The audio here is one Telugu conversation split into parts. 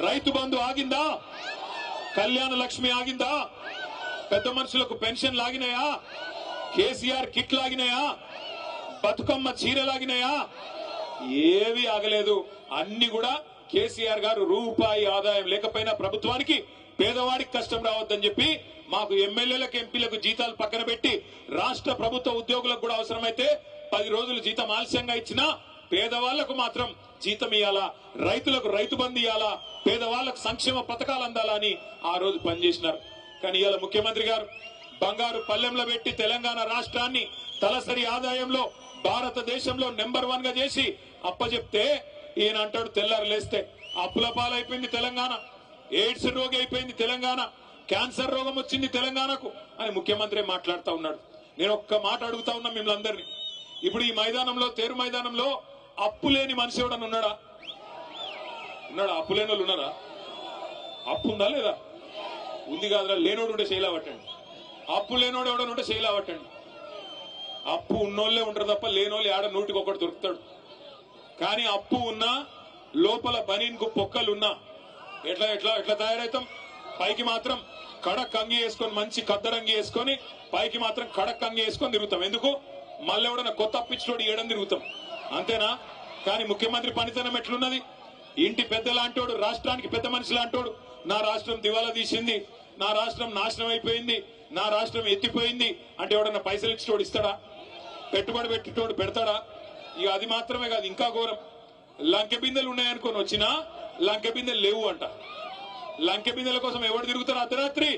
రైతు బంధు ఆగిందా? కళ్యాణ లక్ష్మి ఆగిందా? పెద్ద మనుషులకు పెన్షన్ లాగినాయా? కేసీఆర్ కిట్ లాగినాయా? బతుకమ్మ చీరలాగినాయా? ఏవి ఆగలేదు. అన్ని కూడా కేసీఆర్ గారు రూపాయి ఆదాయం లేకపోయినా ప్రభుత్వానికి పేదవాడికి కష్టం రావద్దని చెప్పి మాకు ఎమ్మెల్యేలకు ఎంపీలకు జీతాలు పక్కన పెట్టి రాష్ట్ర ప్రభుత్వ ఉద్యోగులకు కూడా అవసరమైతే 10 రోజులు జీతం ఆలస్యంగా ఇచ్చినా పేదవాళ్లకు మాత్రం జీతం ఇవ్వాలా, రైతులకు రైతు బంధు ఇవ్వాలా, పేదవాళ్లకు సంక్షేమ పథకాలు అందాలని ఆ రోజు పనిచేసినారు. కానీ ఇవాళ ముఖ్యమంత్రి గారు బంగారు పల్లెంలో పెట్టి తెలంగాణ రాష్ట్రాన్ని తలసరి ఆదాయంలో భారతదేశంలో నెంబర్ 1 గా చేసి అప్పచెప్తే ఈయన అంటాడు తెల్లారు లేస్తే అప్పుల పాలైపోయింది తెలంగాణ, ఎయిడ్స్ రోగి అయిపోయింది తెలంగాణ, క్యాన్సర్ రోగం వచ్చింది తెలంగాణకు అని ముఖ్యమంత్రి మాట్లాడుతూ ఉన్నాడు. నేను ఒక్క మాట అడుగుతా ఉన్నా మిమ్మల్ని అందరినీ, ఇప్పుడు ఈ మైదానంలో తేరు మైదానంలో అప్పు లేని మనిషి ఎవడన్నా ఉన్నాడా? అప్పు లేని వాళ్ళు ఉన్నారా? అప్పు ఉందా లేదా? ఉంది కాదురా. లేనోడు ఉంటే శైలా పట్టండి. అప్పు లేనోడు ఎవడని ఉంటే శైలా పట్టండి. అప్పు ఉన్నోళ్లే ఉంటారు తప్ప లేనోళ్ళు ఆడ 100కి దొరుకుతాడు. కానీ అప్పు ఉన్నా లోపల బనీన్కు పొక్కలున్నా ఎట్లా ఎట్లా ఎట్లా తయారవుతాం? పైకి మాత్రం కడక్ అంగి వేసుకొని మంచి కద్దరంగి వేసుకొని పైకి మాత్రం కడక్ అంగి వేసుకొని తిరుగుతాం. ఎందుకు? మళ్ళీ ఎవడన్నా కొత్త అప్పిచ్చోడు ఏడని తిరుగుతాం, అంతేనా? కానీ ముఖ్యమంత్రి పనితనం ఎట్లున్నది? ఇంటి పెద్ద లాంటోడు, రాష్ట్రానికి పెద్ద మనిషి లాంటోడు, నా రాష్ట్రం దివాలా తీసింది, నా రాష్ట్రం నాశనం అయిపోయింది, నా రాష్ట్రం ఎత్తిపోయింది అంటే ఎవడన్నా పైసలు ఇచ్చేటోడు ఇస్తాడా? పెట్టుబడి పెట్టేటోడు పెడతాడా? ఇక అది మాత్రమే కాదు, ఇంకా ఘోరం. లంకె బిందెలు ఉన్నాయనుకొని వచ్చినా లంకె బిందెలు లేవు అంట. లంకె బిందెల కోసం ఎవరు తిరుగుతారు? అర్ధరాత్రి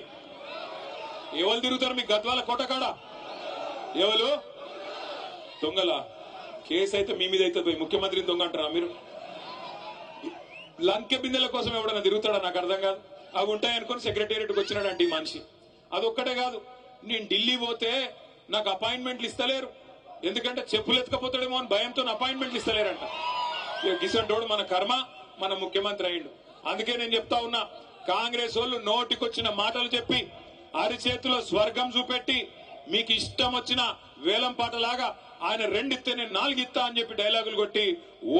ఎవరు తిరుగుతారు? మీ గద్వాల కోటకాడ ఎవరు దొంగల కేసు అయితే మీ మీద అయితే ముఖ్యమంత్రిని దొంగ అంటారా మీరు? లంకె బిందెల కోసం ఎవడన్నా తిరుగుతాడా? నాకు అర్థం కాదు. అవి ఉంటాయనుకొని సెక్రటేరియట్కి వచ్చినాడంటే ఈ మనిషి. అదొక్కటే కాదు, నేను ఢిల్లీ పోతే నాకు అపాయింట్మెంట్లు ఇస్తలేరు, ఎందుకంటే చెప్పులు ఎత్తుకపోతాడేమో అని భయంతో అపాయింట్మెంట్లు ఇస్తలేరంట. గిసంటోడు మన కర్మ, మన ముఖ్యమంత్రి అయ్యిండు. అందుకే నేను చెప్తా ఉన్నా, కాంగ్రెస్ వాళ్ళు నోటికొచ్చిన మాటలు చెప్పి అరిచేతిలో స్వర్గం చూపెట్టి మీకు ఇష్టం వచ్చిన వేలం పాటలాగా ఆయన 2 ఇస్తే నేను 4 ఇస్తా అని చెప్పి డైలాగులు కొట్టి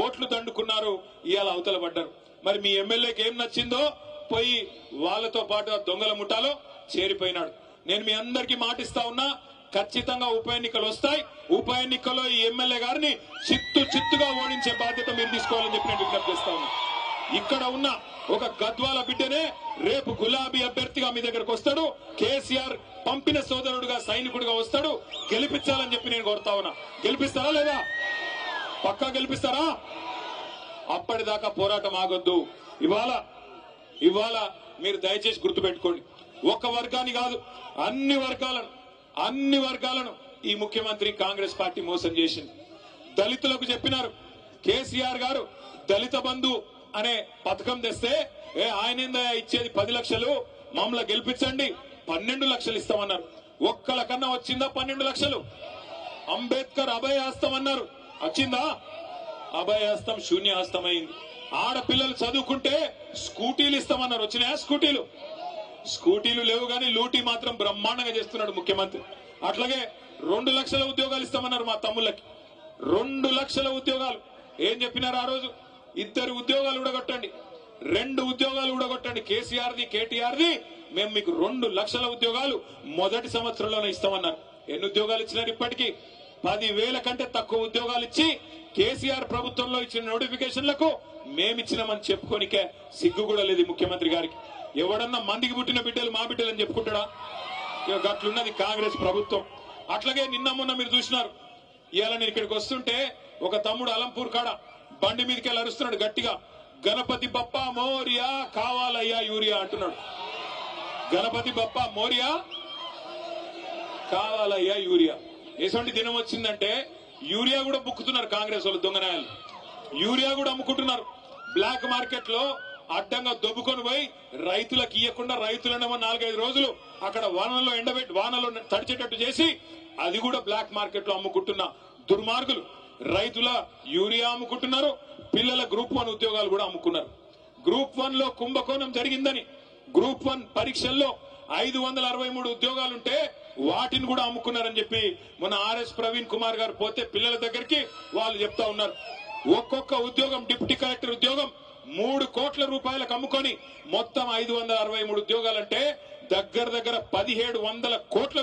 ఓట్లు దండుకున్నారు. ఇవాళ అవతల పడ్డారు. మరి మీ ఎమ్మెల్యేకి ఏం నచ్చిందో పోయి వాళ్ళతో పాటు దొంగల ముఠాలో చేరిపోయినాడు. నేను మీ అందరికీ మాటిస్తా ఉన్నా, ఖచ్చితంగా ఉప ఎన్నికలు వస్తాయి. ఉప ఎన్నికల్లో ఈ ఎమ్మెల్యే గారిని చిత్తుగా ఓడించే బాధ్యత మీరు తీసుకోవాలని చెప్పి నేను విజ్ఞప్తి చేస్తా ఉన్నా. ఇక్కడ ఉన్న ఒక గద్వాల బిడ్డనే రేపు గులాబీ అభ్యర్థిగా మీ దగ్గరకు వస్తాడు, కేసీఆర్ పంపిన సోదరుడుగా సైనికుడిగా వస్తాడు. గెలిపించాలని చెప్పి నేను కోరుతా ఉన్నా. గెలిపిస్తారా లేదా? పక్కా గెలిపిస్తారా? అప్పటిదాకా పోరాటం ఆగొద్దు. ఇవాళ మీరు దయచేసి గుర్తుపెట్టుకోండి, ఒక వర్గాన్ని కాదు అన్ని వర్గాలను ఈ ముఖ్యమంత్రి కాంగ్రెస్ పార్టీ మోసం చేసింది. దళితులకు చెప్పినారు, కేసీఆర్ గారు దళిత బంధు అనే పథకం తెస్తే ఆయనేందయ్యా ఇచ్చేది 10 లక్షలు, మమ్మల్ని గెలిపించండి 12 లక్షలు ఇస్తామన్నారు. ఒక్కల కన్నా వచ్చిందా 12 లక్షలు? అంబేద్కర్ అభయహస్తం అన్నారు, వచ్చిందా? అభయహస్తం శూన్యహస్తం అయింది. ఆడపిల్లలు చదువుకుంటే స్కూటీలు ఇస్తామన్నారు, వచ్చినాయా స్కూటీలు? స్కూటీలు లేవు, కానీ లూటీ మాత్రం బ్రహ్మాండంగా చేస్తున్నాడు ముఖ్యమంత్రి. అట్లాగే 2 లక్షల ఉద్యోగాలు ఇస్తామన్నారు మా తమ్ముళ్ళకి. 2 లక్షల ఉద్యోగాలు ఏం చెప్పినారు ఆ రోజు? 2 ఉద్యోగాలు ఊడగొట్టండి, 2 ఉద్యోగాలు ఊడగొట్టండి, కేసీఆర్ది కేటీఆర్ది, మేము మీకు 2 లక్షల ఉద్యోగాలు మొదటి సంవత్సరంలోనే ఇస్తామన్నారు. ఎన్ని ఉద్యోగాలు ఇచ్చినారు? ఇప్పటికీ 10,000 కంటే తక్కువ ఉద్యోగాలు ఇచ్చి కేసీఆర్ ప్రభుత్వంలో ఇచ్చిన నోటిఫికేషన్లకు మేమిచ్చినామని చెప్పుకోనికే సిగ్గు కూడా లేదు ముఖ్యమంత్రి గారికి. ఎవడన్నా మందికి పుట్టిన బిడ్డలు మా బిడ్డలని చెప్పుకుంటాడా? గట్లున్నది కాంగ్రెస్ ప్రభుత్వం. అట్లాగే నిన్న మొన్న మీరు చూసినారు, ఇవాళ నేను ఇక్కడికి వస్తుంటే ఒక తమ్ముడు అలంపూర్ కాడ బండి మీదకి వెళ్ళి అరుస్తున్నాడు గట్టిగా, గణపతి బప్ప మోరియా కావాలయ్యా యూరియా అంటున్నాడు. గణపతి బప్ప మోరియా కావాలయ్యా యూరియా. ఎటువంటి దినం వచ్చిందంటే యూరియా కూడా బుక్కుతున్నారు కాంగ్రెస్ వాళ్ళు, దొంగనాయాలు యూరియా కూడా అమ్ముకుంటున్నారు. బ్లాక్ మార్కెట్ లో అడ్డంగా దొబ్బుకొని పోయి రైతులకు ఇవ్వకుండా రైతులనేమో 4-5 రోజులు అక్కడ వానలో ఎండబెట్టి వానలో తడిచేటట్టు చేసి అది కూడా బ్లాక్ మార్కెట్ లో అమ్ముకుంటున్న దుర్మార్గులు రైతుల యూరియా అమ్ముకుంటున్నారు. పిల్లల గ్రూప్ 1 ఉద్యోగాలు కూడా అమ్ముకున్నారు. గ్రూప్ 1 లో కుంభకోణం జరిగిందని గ్రూప్ 1 పరీక్షల్లో 563 ఉద్యోగాలుంటే వాటిని కూడా అమ్ముకున్నారని చెప్పి మొన్న ఆర్ఎస్ ప్రవీణ్ కుమార్ గారు పోతే పిల్లల దగ్గరికి వాళ్ళు చెప్తా ఉన్నారు. ఒక్కొక్క ఉద్యోగం, డిప్యూటీ కలెక్టర్ ఉద్యోగం 3 కోట్ల రూపాయలకు అమ్ముకొని మొత్తం 563 ఉద్యోగాలంటే దగ్గర 1700 కోట్ల